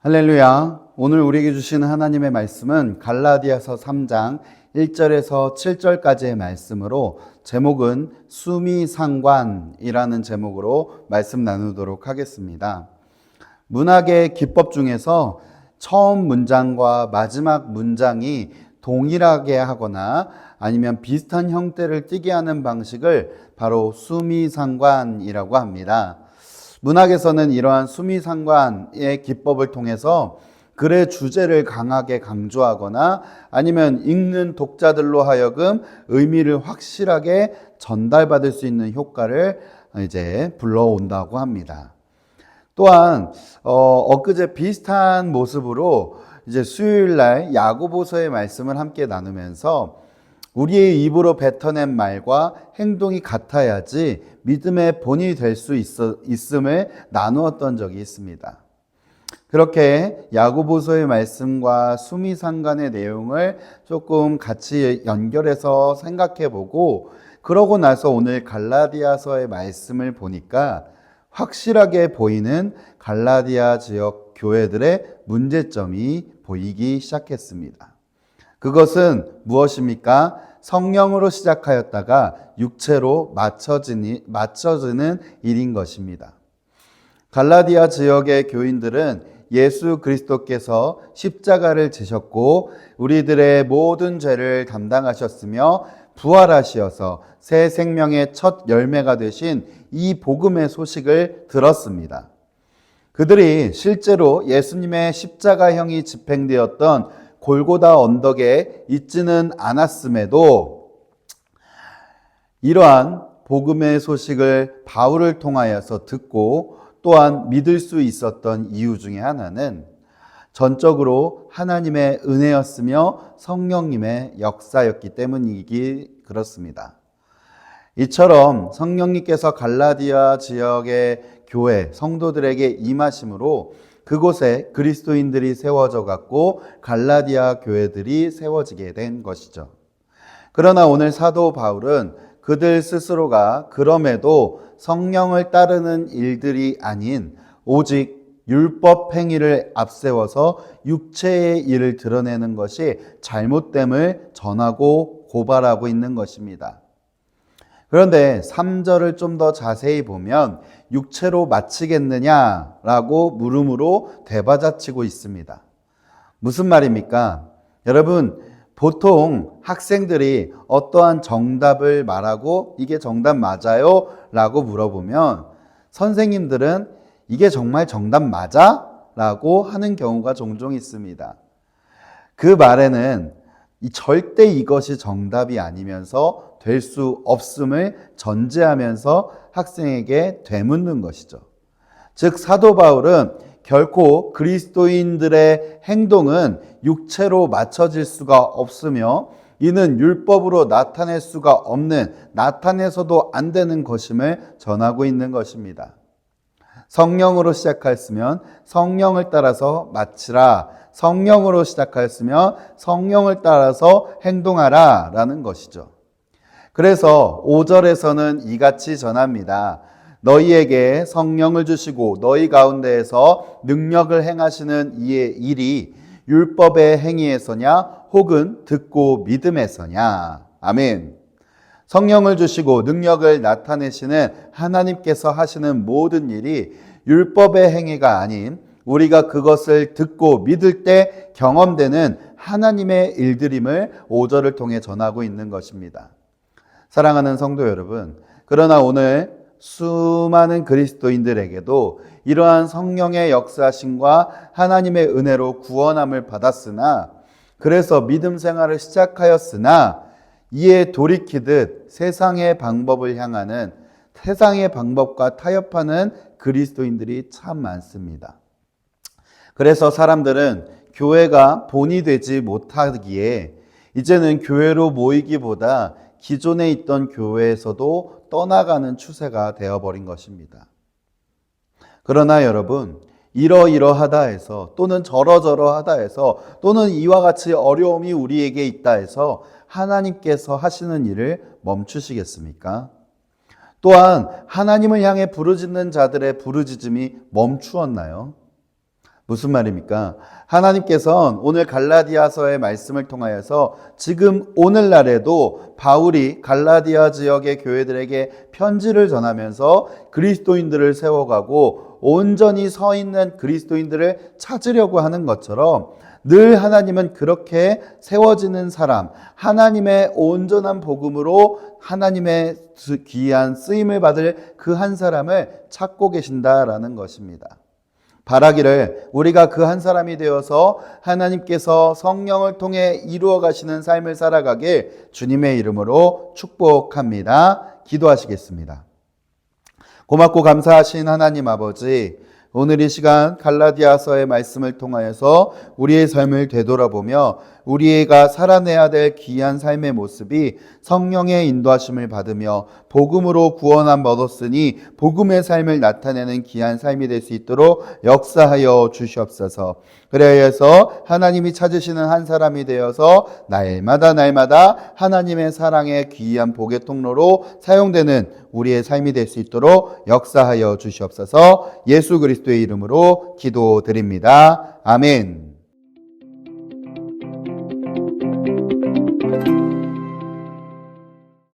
할렐루야. 오늘 우리에게 주시는 하나님의 말씀은 갈라디아서 3장 1절에서 7절까지의 말씀으로 제목은 수미상관이라는 제목으로 말씀 나누도록 하겠습니다. 문학의 기법 중에서 처음 문장과 마지막 문장이 동일하게 하거나 아니면 비슷한 형태를 띠게 하는 방식을 바로 수미상관이라고 합니다. 문학에서는 이러한 수미상관의 기법을 통해서 글의 주제를 강하게 강조하거나 아니면 읽는 독자들로 하여금 의미를 확실하게 전달받을 수 있는 효과를 불러온다고 합니다. 또한 엊그제 비슷한 모습으로 수요일날 야고보서의 말씀을 함께 나누면서 우리의 입으로 뱉어낸 말과 행동이 같아야지 믿음의 본이 될 수 있음을 나누었던 적이 있습니다. 그렇게 야고보서의 말씀과 수미상관의 내용을 조금 같이 연결해서 생각해 보고 그러고 나서 오늘 갈라디아서의 말씀을 보니까 확실하게 보이는 갈라디아 지역 교회들의 문제점이 보이기 시작했습니다. 그것은 무엇입니까? 성령으로 시작하였다가 육체로 맞춰지는 일인 것입니다. 갈라디아 지역의 교인들은 예수 그리스도께서 십자가를 지셨고 우리들의 모든 죄를 담당하셨으며 부활하시어서 새 생명의 첫 열매가 되신 이 복음의 소식을 들었습니다. 그들이 실제로 예수님의 십자가형이 집행되었던 골고다 언덕에 있지는 않았음에도 이러한 복음의 소식을 바울을 통하여서 듣고 또한 믿을 수 있었던 이유 중에 하나는 전적으로 하나님의 은혜였으며 성령님의 역사였기 때문이기 그렇습니다. 이처럼 성령님께서 갈라디아 지역의 교회 성도들에게 임하심으로 그곳에 그리스도인들이 세워져 갔고 갈라디아 교회들이 세워지게 된 것이죠. 그러나 오늘 사도 바울은 그들 스스로가 그럼에도 성령을 따르는 일들이 아닌 오직 율법 행위를 앞세워서 육체의 일을 드러내는 것이 잘못됨을 전하고 고발하고 있는 것입니다. 그런데 3절을 좀 더 자세히 보면 육체로 마치겠느냐라고 물음으로 되받아치고 있습니다. 무슨 말입니까? 여러분, 보통 학생들이 어떠한 정답을 말하고 이게 정답 맞아요? 라고 물어보면 선생님들은 이게 정말 정답 맞아? 라고 하는 경우가 종종 있습니다. 그 말에는 절대 이것이 정답이 아니면서 될 수 없음을 전제하면서 학생에게 되묻는 것이죠. 즉 사도 바울은 결코 그리스도인들의 행동은 육체로 맞춰질 수가 없으며 이는 율법으로 나타낼 수가 없는, 나타내서도 안 되는 것임을 전하고 있는 것입니다. 성령으로 시작하였으면 성령을 따라서 마치라, 성령으로 시작하였으면 성령을 따라서 행동하라 라는 것이죠. 그래서 5절에서는 이같이 전합니다. 너희에게 성령을 주시고 너희 가운데에서 능력을 행하시는 이의 일이 율법의 행위에서냐 혹은 듣고 믿음에서냐. 아멘. 성령을 주시고 능력을 나타내시는 하나님께서 하시는 모든 일이 율법의 행위가 아닌 우리가 그것을 듣고 믿을 때 경험되는 하나님의 일들임을 5절을 통해 전하고 있는 것입니다. 사랑하는 성도 여러분, 그러나 오늘 수많은 그리스도인들에게도 이러한 성령의 역사심과 하나님의 은혜로 구원함을 받았으나 그래서 믿음 생활을 시작하였으나 이에 돌이키듯 세상의 방법을 향하는 세상의 방법과 타협하는 그리스도인들이 참 많습니다. 그래서 사람들은 교회가 본이 되지 못하기에 이제는 교회로 모이기보다 기존에 있던 교회에서도 떠나가는 추세가 되어버린 것입니다. 그러나 여러분, 이러이러하다 해서 또는 저러저러하다 해서 또는 이와 같이 어려움이 우리에게 있다 해서 하나님께서 하시는 일을 멈추시겠습니까? 또한 하나님을 향해 부르짖는 자들의 부르짖음이 멈추었나요? 무슨 말입니까? 하나님께서는 오늘 갈라디아서의 말씀을 통하여서 지금 오늘날에도 바울이 갈라디아 지역의 교회들에게 편지를 전하면서 그리스도인들을 세워가고 온전히 서 있는 그리스도인들을 찾으려고 하는 것처럼 늘 하나님은 그렇게 세워지는 사람, 하나님의 온전한 복음으로 하나님의 귀한 쓰임을 받을 그 한 사람을 찾고 계신다라는 것입니다. 바라기를 우리가 그 한 사람이 되어서 하나님께서 성령을 통해 이루어 가시는 삶을 살아가길 주님의 이름으로 축복합니다. 기도하시겠습니다. 고맙고 감사하신 하나님 아버지, 오늘 이 시간 갈라디아서의 말씀을 통하여서 우리의 삶을 되돌아보며 우리가 살아내야 될 귀한 삶의 모습이 성령의 인도하심을 받으며 복음으로 구원함 얻었으니 복음의 삶을 나타내는 귀한 삶이 될 수 있도록 역사하여 주시옵소서. 그래서 하나님이 찾으시는 한 사람이 되어서 날마다 하나님의 사랑의 귀한 복의 통로로 사용되는 우리의 삶이 될 수 있도록 역사하여 주시옵소서. 예수 그리스도의 이름으로 기도드립니다. 아멘.